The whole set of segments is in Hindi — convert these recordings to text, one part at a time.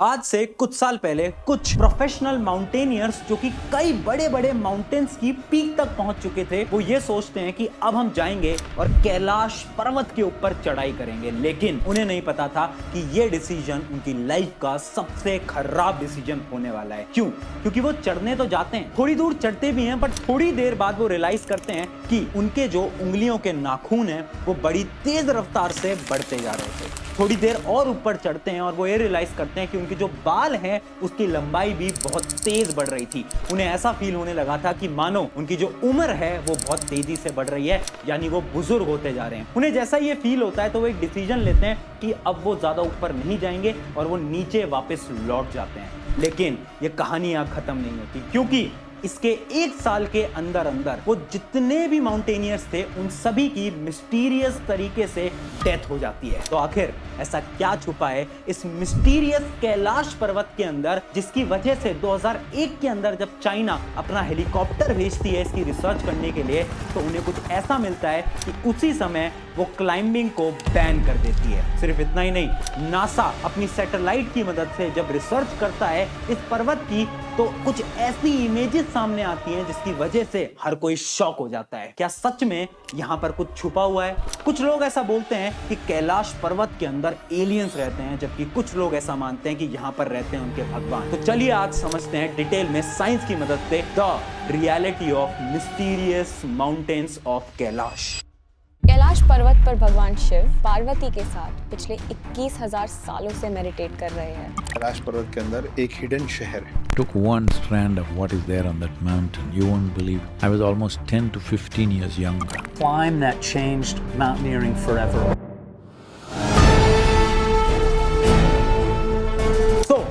आज से कुछ साल पहले कुछ प्रोफेशनल माउंटेनियर्स जो कि कई बड़े बड़े माउंटेन्स की पीक तक पहुंच चुके थे, वो ये सोचते हैं कि अब हम जाएंगे और कैलाश पर्वत के ऊपर चढ़ाई करेंगे। लेकिन उन्हें नहीं पता था कि ये डिसीजन उनकी लाइफ का सबसे खराब डिसीजन होने वाला है। क्यों? क्योंकि वो चढ़ने तो जाते हैं, थोड़ी दूर चढ़ते भी हैं, बट थोड़ी देर बाद वो रियलाइज करते हैं कि उनके जो उंगलियों के नाखून हैं वो बड़ी तेज रफ्तार से बढ़ते जा रहे थे। थोड़ी देर और ऊपर चढ़ते हैं और वो ये रियलाइज करते हैं कि उनके जो बाल हैं उसकी लंबाई भी बहुत तेज बढ़ रही थी। उन्हें ऐसा फील होने लगा था कि मानो उनकी जो उम्र है वो बहुत तेजी से बढ़ रही है, यानी वो बुजुर्ग होते जा रहे हैं। उन्हें जैसा ये फील होता है तो वो एक डिसीजन लेते हैं कि अब वो ज्यादा ऊपर नहीं जाएंगे और वो नीचे वापस लौट जाते हैं। लेकिन ये कहानी यहाँ खत्म नहीं होती, क्योंकि इसके एक साल के अंदर अंदर वो जितने भी माउंटेनियर्स थे उन सभी की मिस्टीरियस तरीके से डेथ हो जाती है। तो आखिर ऐसा क्या छुपा है इस मिस्टीरियस कैलाश पर्वत के अंदर, जिसकी वजह से 2001 के अंदर जब चाइना अपना हेलीकॉप्टर भेजती है इसकी रिसर्च करने के लिए, तो उन्हें कुछ ऐसा मिलता है कि उसी समय वो क्लाइंबिंग को बैन कर देती है। सिर्फ इतना ही नहीं, नासा अपनी सैटेलाइट की मदद से जब रिसर्च करता है इस पर्वत की, तो कुछ ऐसी इमेजेस सामने आती हैं जिसकी वजह से हर कोई शॉक हो जाता है। क्या सच में यहाँ पर कुछ छुपा हुआ है? कुछ लोग ऐसा बोलते हैं कि कैलाश पर्वत के अंदर एलियंस रहते हैं, जबकि कुछ लोग ऐसा मानते हैं कि यहाँ पर रहते हैं उनके भगवान। तो चलिए आज समझते हैं डिटेल में साइंस की मदद से the reality of mysterious mountains of Kailash. Kailash पर्वत पर भगवान शिव पार्वती के साथ पिछले 21,000 सालों से मेडिटेट कर रहे हैं। कैलाश पर्वत के अंदर एक हिडन शहर है। Took one strand of what is there on that mountain. You won't believe. I was almost 10 to 15 years younger. Climb that changed mountaineering forever.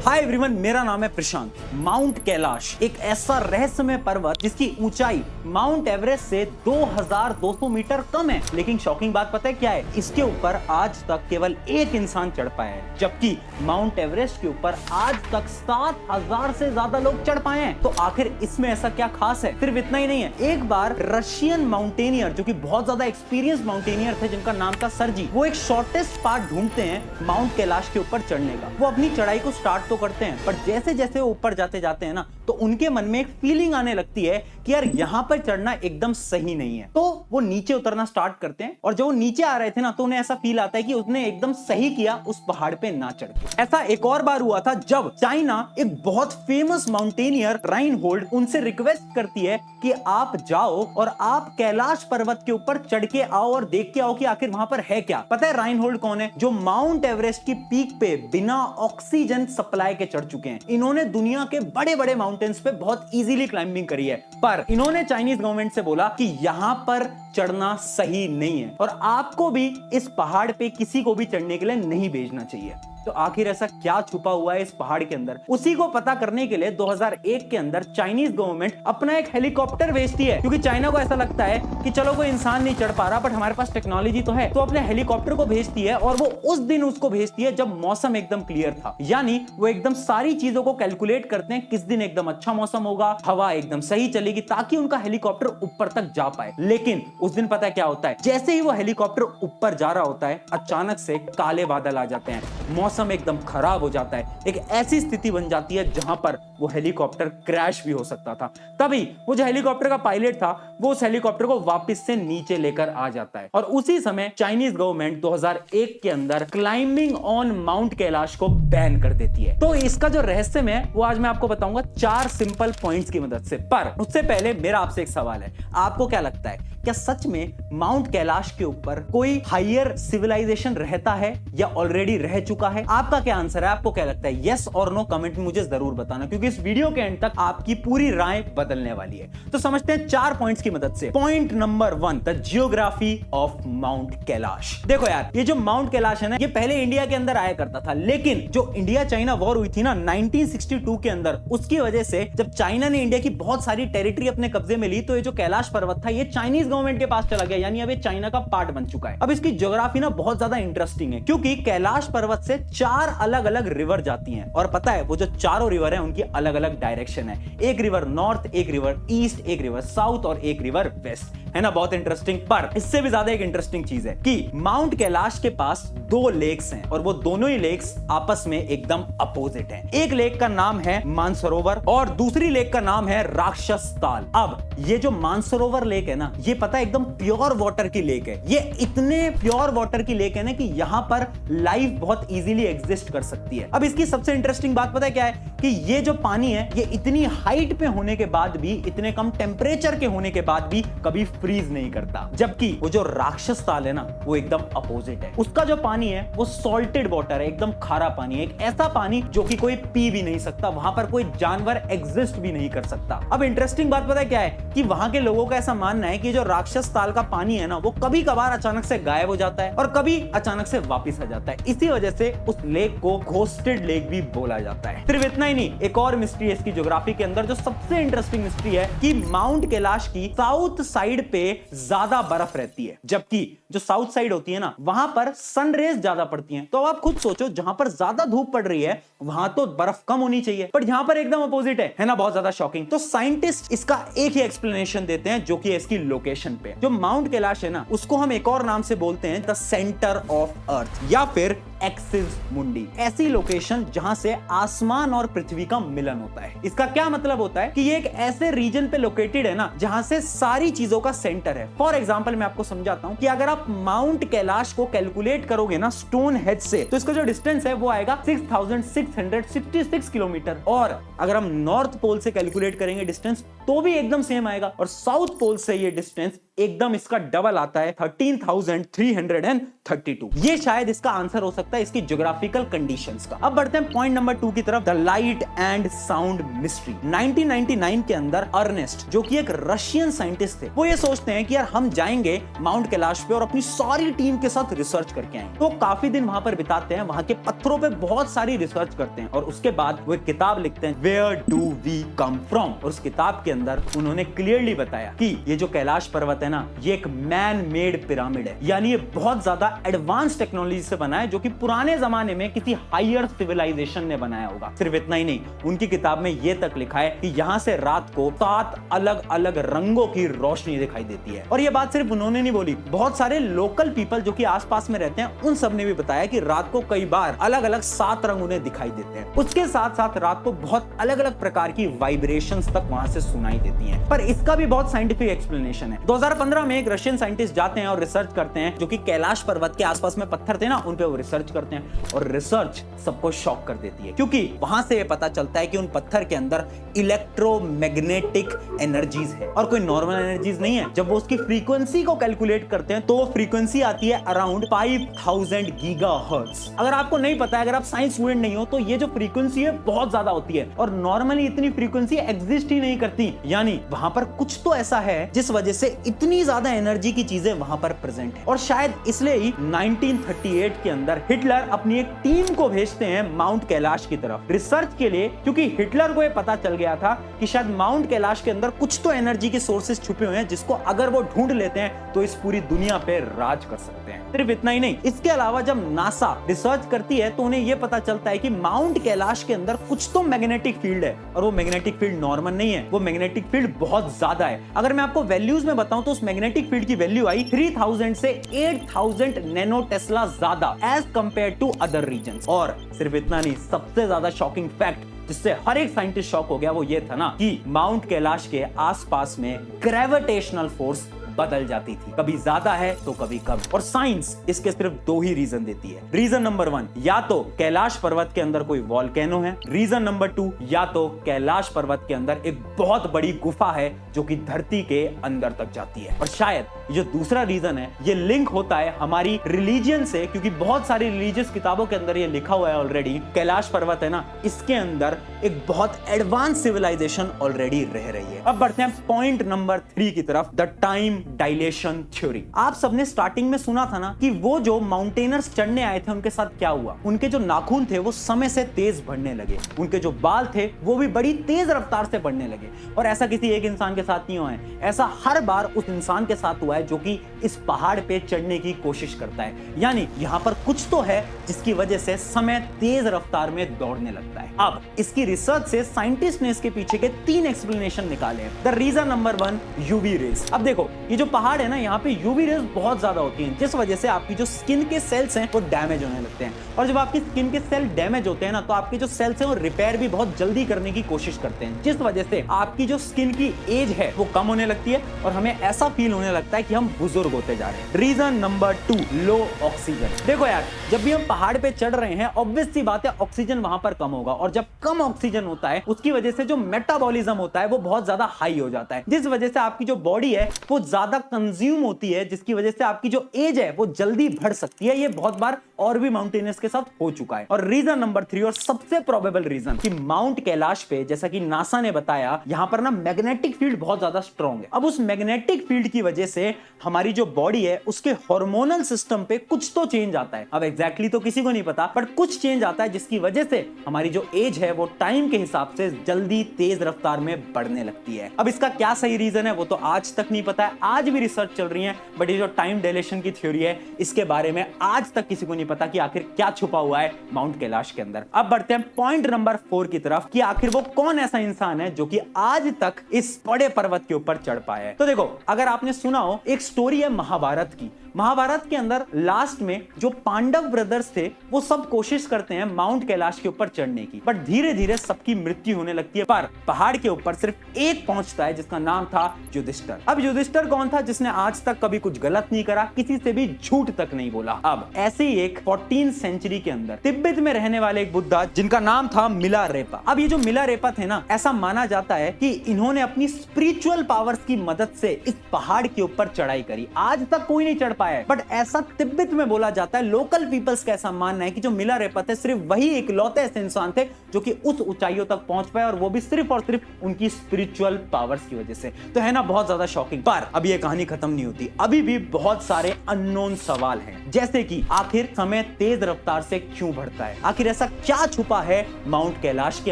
Hi everyone, मेरा नाम है प्रशांत। माउंट कैलाश एक ऐसा रहस्यमय पर्वत जिसकी ऊंचाई माउंट एवरेस्ट से 2200 मीटर कम है। लेकिन शॉकिंग बात पता है क्या है? इसके ऊपर आज तक केवल एक इंसान चढ़ पाया है, जबकि माउंट एवरेस्ट के ऊपर आज तक 7000 से ज्यादा लोग चढ़ पाए हैं। तो आखिर इसमें ऐसा क्या खास है? सिर्फ इतना ही नहीं है, एक बार रशियन माउंटेनियर जो कि बहुत ज्यादा एक्सपीरियंस माउंटेनियर थे, जिनका नाम था सरजी, वो एक शॉर्टेस्ट पार्ट ढूंढते हैं माउंट कैलाश के ऊपर चढ़ने का। वो अपनी चढ़ाई को स्टार्ट तो करते हैं, पर जैसे जैसे वो ऊपर जाते जाते हैं ना, तो उनके मन में एक फीलिंग आने लगती है कि यार यहाँ पर चढ़ना एकदम सही नहीं है। तो वो नीचे उतरना स्टार्ट करते हैं, और जब वो नीचे आ रहे थे ना, तो उन्हें ऐसा फील आता है कि उसने एकदम सही किया उस पहाड़ पे ना चढ़ के। ऐसा एक और बार हुआ था जब चाइना एक बहुत फेमस माउंटेनियर राइनहोल्ड उनसे रिक्वेस्ट करती है कि आप जाओ और आप कैलाश पर्वत के ऊपर चढ़ के आओ और देख के आओ कि आखिर वहां पर है क्या। पता है राइनहोल्ड कौन है? जो माउंट एवरेस्ट की पीक पे बिना ऑक्सीजन सप्लाई के चढ़ चुके हैं। इन्होंने दुनिया के बड़े बड़े माउंटेन्स पे बहुत इजीली क्लाइंबिंग करी है, पर इन्होंने चाइनीज गवर्नमेंट से बोला कि यहां पर चढ़ना सही नहीं है और आपको भी इस पहाड़ पे किसी को भी चढ़ने के लिए नहीं भेजना चाहिए। तो आखिर ऐसा क्या छुपा हुआ है इस पहाड़ के अंदर? उसी को पता करने के लिए 2001 के अंदर चाइनीज गवर्नमेंट अपना एक हेलीकॉप्टर भेजती है, क्योंकि चाइना को ऐसा लगता है कि चलो कोई इंसान नहीं चढ़ पा रहा, बट हमारे पास टेक्नोलॉजी तो है। तो अपने हेलीकॉप्टर को भेजती है, और वो उस दिन उसको भेजती है जब मौसम एकदम क्लियर था। यानी वो एकदम सारी चीजों को कैलकुलेट करते हैं, किस दिन एकदम अच्छा मौसम होगा, हवा एकदम सही चलेगी, ताकि उनका हेलीकॉप्टर ऊपर तक जा पाए। लेकिन उस दिन पता है क्या होता है? जैसे ही वो हेलीकॉप्टर ऊपर जा रहा होता है, अचानक से काले बादल आ जाते हैं, मौसम एकदम खराब हो जाता है। एक ऐसी स्थिति बन जाती है जहां पर वो हेलीकॉप्टर क्रैश भी हो सकता था। तभी वो जो हेलीकॉप्टर का पायलट था, वो उस हेलीकॉप्टर को वापस से नीचे लेकर आ जाता है, और उसी समय चाइनीज गवर्नमेंट 2001 के अंदर क्लाइंबिंग ऑन माउंट कैलाश को बैन कर देती है। तो इसका जो रहस्य है वो आज मैं आपको बताऊंगा 4 सिंपल पॉइंट्स की मदद से। पर उससे पहले मेरा आपसे एक सवाल है, आपको क्या लगता है, क्या सच में माउंट कैलाश के ऊपर कोई हायर सिविलाइजेशन रहता है या ऑलरेडी रह चुका है? आपका क्या आंसर है? आपको क्या लगता है? यस और नो कमेंट में मुझे जरूर बताना, क्योंकि इस वीडियो के एंड तक आपकी पूरी राय बदलने वाली है। तो समझते हैं 4 पॉइंट्स की मदद से। Point number 1, the geography of mount Kailash. देखो यार, ये जो माउंट कैलाश है ना, ये पहले इंडिया के अंदर आया करता था, लेकिन जो इंडिया चाइना वॉर हुई थी ना 1962 के अंदर, उसकी वजह से जब चाइना ने इंडिया की बहुत सारी टेरिटरी अपने कब्जे में ली, तो ये जो कैलाश पर्वत था ये चाइनीज गवर्नमेंट के पास चला गया, यानी अब ये चाइना का पार्ट बन चुका है। अब इसकी ज्योग्राफी ना बहुत ज्यादा इंटरेस्टिंग है, क्योंकि कैलाश पर्वत से 4 अलग अलग रिवर जाती हैं और पता है वो जो चारों रिवर हैं उनकी अलग अलग डायरेक्शन है। एक रिवर नॉर्थ, एक रिवर ईस्ट, एक रिवर साउथ और एक रिवर वेस्ट, है ना। बहुत इंटरेस्टिंग। पर इससे भी ज्यादा एक इंटरेस्टिंग चीज है कि माउंट कैलाश के पास 2 लेक्स हैं और वो दोनों ही लेक्स आपस में एकदम अपोजिट हैं। एक लेक का नाम है मानसरोवर और दूसरी लेक का नाम है राक्षस ताल। अब ये जो मानसरोवर लेक है ना, ये पता है एकदम प्योर वाटर की लेक है। ये इतने प्योर वाटर की लेक है ना कि यहां पर लाइफ बहुत इजीली एग्जिस्ट कर सकती है। अब इसकी सबसे इंटरेस्टिंग बात पता है क्या है कि ये जो पानी है ये इतनी हाइट पे होने के बाद भी, इतने कम टेम्परेचर के होने के बाद भी कभी फ्रीज नहीं करता। जबकि वो जो राक्षस ताल है ना वो एकदम अपोजिट है। उसका जो पानी है वो सॉल्टेड वाटर है, एकदम खारा पानी है, एक ऐसा पानी जो कि कोई पी भी नहीं सकता, वहां पर कोई जानवर एग्जिस्ट भी नहीं कर सकता। अब इंटरेस्टिंग बात पता है क्या है कि वहां के लोगों का ऐसा मानना है कि जो राक्षस ताल का पानी है ना वो कभी कभार अचानक से गायब हो जाता है और कभी अचानक से वापस आ जाता है। इसी वजह से उस लेक को घोस्टेड लेक भी बोला जाता है। सिर्फ इतना ही नहीं, एक और मिस्ट्री है इसकी ज्योग्राफी के अंदर जो सबसे इंटरेस्टिंग मिस्ट्री है कि माउंट कैलाश की साउथ साइड पे ज्यादा बर्फ रहती है, जबकि जो साउथ साइड होती है ना वहां पर सन रेज ज्यादा पड़ती हैं। तो अब आप खुद सोचो, जहां पर ज्यादा धूप पड़ रही है वहां तो बर्फ कम होनी चाहिए, पर यहां पर एकदम अपोजिट है ना। बहुत ज्यादा शॉकिंग। तो साइंटिस्ट इसका एक ही एक्सप्लेनेशन देते हैं जो कि है इसकी लोकेशन पे। जो माउंट कैलाश है ना उसको हम एक और नाम से बोलते हैं द सेंटर ऑफ अर्थ या फिर एक्सिस मुंडी, ऐसी लोकेशन जहां से आसमान और पृथ्वी का मिलन होता है। इसका क्या मतलब होता है कि ये एक ऐसे रीजन पे लोकेटेड है ना जहां से सारी चीजों का सेंटर है। फॉर एग्जांपल मैं आपको समझाता हूं कि अगर आप माउंट कैलाश को कैलकुलेट करोगे ना स्टोन हेड से, तो इसका जो डिस्टेंस है वो आएगा 6666 किलोमीटर। और अगर हम नॉर्थ पोल से कैलकुलेट करेंगे डिस्टेंस तो भी एकदम सेम आएगा, और साउथ पोल से ये डिस्टेंस एकदम इसका डबल आता है 13,332। ये शायद इसका आंसर हो सकता है इसकी ज्योग्राफिकल कंडीशंस का। अब बढ़ते हैं पॉइंट नंबर 2 की तरफ, the light and sound mystery. 1999 के अंदर अर्नेस्ट जो कि एक रशियन साइंटिस्ट थे, वो ये सोचते हैं कि यार हम जाएंगे माउंट कैलाश पे और अपनी सारी टीम के साथ रिसर्च करके आएंगे। तो काफी दिन वहां पर बिताते हैं, वहां के पत्थरों पे बहुत सारी रिसर्च करते हैं और उसके बाद वो एक किताब लिखते हैं where do we come from. और उस किताब के अंदर उन्होंने क्लियरली बताया कि ये जो कैलाश पर्वत है ना ये एक मैन मेड पिरामिड है, यानी ये बहुत ज्यादा एडवांस टेक्नोलॉजी से बना है जो कि पुराने जमाने में किसी हायर सिविलाइजेशन ने बनाया होगा। सिर्फ इतना ही नहीं, उनकी किताब में ये तक लिखा है कि यहां से रात को 7 अलग अलग रंगों की रोशनी दिखाई देती है। और ये बात सिर्फ उन्होंने नहीं बोली, बहुत सारे लोकल पीपल जो कि आसपास में रहते हैं उन सब ने भी बताया कि रात को कई बार अलग अलग 7 रंग उन्हें दिखाई देते हैं। उसके साथ साथ रात को बहुत अलग अलग प्रकार की वाइब्रेशंस तक वहां से सुनाई देती हैं। पर इसका भी बहुत साइंटिफिक एक्सप्लेनेशन है। 2015 में एक रशियन साइंटिस्ट जाते हैं और रिसर्च करते हैं, जो कि कैलाश पर्वत के आसपास में पत्थर थे ना उन पे वो रिसर्च करते हैं, और रिसर्च सबको शॉक कर देती है क्योंकि वहां से ये पता चलता है कि उन पत्थर के अंदर इलेक्ट्रोमैग्नेटिक एनर्जीज है और कोई नॉर्मल एनर्जीज नहीं है। जब वो उसकी फ्रीक्वेंसी को कैलकुलेट करते हैं तो वो फ्रीक्वेंसी आती है अराउंड 5000 गीगाहर्ट्ज। अगर आपको नहीं पता है, अगर आप साइंस स्टूडेंट नहीं हो, तो ये जो फ्रीक्वेंसी है बहुत ज्यादा होती है और नॉर्मली इतनी फ्रीक्वेंसी एग्जिस्ट ही नहीं करती। यानी वहां पर कुछ तो ऐसा है जिस वजह से इतनी ज्यादा एनर्जी की चीजें वहां पर प्रेजेंट है। और शायद इसलिए ही 1938 के अंदर हिटलर अपनी एक टीम को भेजते हैं माउंट कैलाश की तरफ रिसर्च के लिए, क्योंकि हिटलर को यह पता चल गया था कि शायद माउंट कैलाश के अंदर कुछ तो एनर्जी के सोर्सेस छुपे हुए हैं जिसको अगर वो ढूंढ लेते हैं तो इस पूरी दुनिया पे राज कर सकते हैं। सिर्फ इतना ही नहीं, इसके अलावा जब नासा रिसर्च करती है तो उन्हें यह पता चलता है कि माउंट कैलाश के अंदर कुछ तो मैग्नेटिक फील्ड है, और वो मैग्नेटिक फील्ड नॉर्मल नहीं है, वो मैग्नेटिक फील्ड बहुत ज्यादा है। अगर मैं आपको वैल्यूज में बताऊं तो उस मैग्नेटिक फील्ड की वैल्यू आई 3000 से 8000 नैनो टेस्ला ज्यादा as compared to other regions. और सिर्फ इतना नहीं, सबसे ज्यादा शॉकिंग फैक्ट जिससे हर एक साइंटिस्ट शॉक हो गया वो ये था ना कि माउंट कैलाश के आसपास में ग्रेविटेशनल फोर्स बदल जाती थी, कभी ज्यादा है तो कभी कम। और साइंस इसके सिर्फ 2 ही रीजन देती है। रीजन नंबर 1, या तो कैलाश पर्वत के अंदर कोई वॉल्केनो है। रीजन नंबर 2, या तो कैलाश पर्वत के अंदर एक बहुत बड़ी गुफा है जो कि धरती के अंदर तक जाती है। और शायद ये दूसरा रीजन है, ये लिंक होता है हमारी रिलीजन से, क्योंकि बहुत सारी रिलीजियस किताबों के अंदर ये लिखा हुआ है ऑलरेडी, कैलाश पर्वत है ना इसके अंदर एक बहुत एडवांस सिविलाइजेशन ऑलरेडी रह रही है। अब बढ़ते हैं पॉइंट नंबर 3 की तरफ, द टाइम डायलेशन थ्योरी। आप सबने स्टार्टिंग में सुना था ना कि वो जो माउंटेनर्स चढ़ने आए थे उनके साथ क्या हुआ, उनके जो नाखून थे वो समय से तेज बढ़ने लगे, उनके जो बाल थे वो भी बड़ी तेज रफ्तार से बढ़ने लगे। और ऐसा किसी एक इंसान के साथ नहीं हुआ है, ऐसा हर बार उस इंसान के साथ हुआ हुआ है जो कि इस पहाड़ पे चढ़ने की कोशिश करता है। यानी यहाँ पर कुछ तो है जिसकी वजह से समय तेज रफ्तार में दौड़ने लगता है। अब इसकी रिसर्च से साइंटिस्ट ने इसके पीछे के 3 एक्सप्लेनेशन निकाले हैं। The reason number 1, UV rays. अब देखो ये जो पहाड़ है ना, यहाँ पे यूवी रेज बहुत ज्यादा होती हैं, जिस वजह से आपकी जो स्किन के सेल्स हैं वो डैमेज होने लगते हैं। और जब आपकी स्किन के सेल डैमेज होते हैं ना, तो आपके जो सेल्स हैं वो रिपेयर भी बहुत जल्दी करने की कोशिश करते हैं, जिस वजह से आपकी जो स्किन की एज है वो कम होने लगती है और हमें ऐसा फील होने लगता है कि हम बुजुर्ग होते जा रहे हैं। रीजन नंबर 2, लो ऑक्सीजन। देखो यार, जब भी हम पहाड़ पे चढ़ रहे हैं, ऑब्वियस सी बात है ऑक्सीजन वहां पर कम होगा, और जब कम ऑक्सीजन होता है उसकी वजह से जो मेटाबॉलिज्म होता है वो बहुत ज्यादा हाई हो जाता है, जिस वजह से आपकी जो बॉडी है वो ज्यादा कंज्यूम होती है, जिसकी वजह से आपकी जो एज है वो जल्दी बढ़ सकती है। ये बहुत बार और भी माउंटेनियर्स के साथ हो चुका है। और रीजन नंबर 3 और सबसे प्रोबेबल रीजन कि माउंट कैलाश पे, जैसा कि नासा ने बताया, यहां पर ना मैग्नेटिक फील्ड बहुत ज्यादा स्ट्रांग है। अब उस मैग्नेटिक फील्ड की वजह से हमारी जो बॉडी है उसके हार्मोनल सिस्टम पे कुछ तो चेंज आता है। अब एग्जैक्टली तो किसी को नहीं पता, बट कुछ चेंज आता है जिसकी वजह से हमारी जो एज है वो टाइम के हिसाब से जल्दी तेज रफ्तार में बढ़ने लगती है। अब इसका क्या सही रीजन है वो तो आज तक नहीं पता है, आज भी रिसर्च चल रही है, बट ये जो टाइम डायलेशन की थ्योरी है इसके बारे में आज तक किसी को नहीं पता कि आखिर क्या छुपा हुआ है माउंट कैलाश के अंदर। अब बढ़ते हैं पॉइंट नंबर 4 की तरफ कि आखिर वो कौन ऐसा इंसान है जो कि आज तक इस बड़े पर्वत के ऊपर चढ़ पाया है। तो देखो, अगर आपने सुना हो, एक स्टोरी है महाभारत की। महाभारत के अंदर लास्ट में जो पांडव ब्रदर्स थे वो सब कोशिश करते हैं माउंट कैलाश के ऊपर चढ़ने की, बट धीरे धीरे सबकी मृत्यु होने लगती है। पर पहाड़ के ऊपर सिर्फ एक पहुंचता है जिसका नाम था युधिष्ठिर। अब युधिष्ठिर कौन था? जिसने आज तक कभी कुछ गलत नहीं करा, किसी से भी झूठ तक नहीं बोला। अब ऐसे ही एक 14th सेंचुरी के अंदर तिब्बत में रहने वाले एक बुद्धा जिनका नाम था मिलारेपा। अब ये जो मिलारेपा थे ना, ऐसा माना जाता है कि इन्होंने अपनी स्पिरिचुअल पावर्स की मदद से इस पहाड़ के ऊपर चढ़ाई करी। आज तक कोई नहीं चढ़ पाया है, बट ऐसा तिब्बत में बोला जाता है। लोकल पीपल्स का ऐसा मानना है कि जो मिलारेपा थे सिर्फ वही इकलौते ऐसे इंसान थे जो कि उस ऊंचाइयों तक पहुंच पाए, और वो भी सिर्फ और सिर्फ उनकी स्पिरिचुअल पावर्स की वजह से। तो है ना बहुत ज्यादा शॉकिंग। पर अब ये कहानी खत्म नहीं होती, अभी भी बहुत सारे अननोन सवाल हैं, जैसे कि आखिर समय तेज रफ्तार से क्यों बढ़ता है, आखिर ऐसा क्या छुपा है माउंट कैलाश के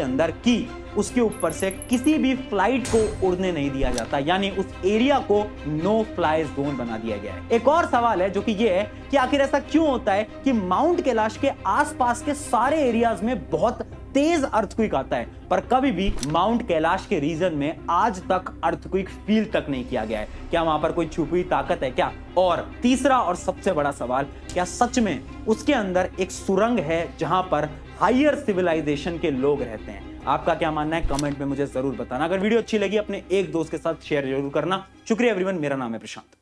अंदर कि उसके ऊपर से किसी भी फ्लाइट को उड़ने नहीं दिया जाता, यानी उस एरिया को नो फ्लाई जोन बना दिया गया है। एक और सवाल है जो कि ये है कि आखिर ऐसा क्यों होता है कि माउंट कैलाश के आसपास के सारे एरियाज में बहुत तेज अर्थक्वेक आता है, पर कभी भी माउंट कैलाश के रीजन में आज तक अर्थक्वेक फील तक नहीं किया गया है। क्या वहां पर कोई छुपी हुई ताकत है क्या? और तीसरा और सबसे बड़ा सवाल, क्या सच में उसके अंदर एक सुरंग है जहां पर हायर सिविलाइजेशन के लोग रहते हैं? आपका क्या मानना है कमेंट में मुझे जरूर बताना। अगर वीडियो अच्छी लगी अपने एक दोस्त के साथ शेयर जरूर करना। शुक्रिया एवरीवन, मेरा नाम है प्रशांत।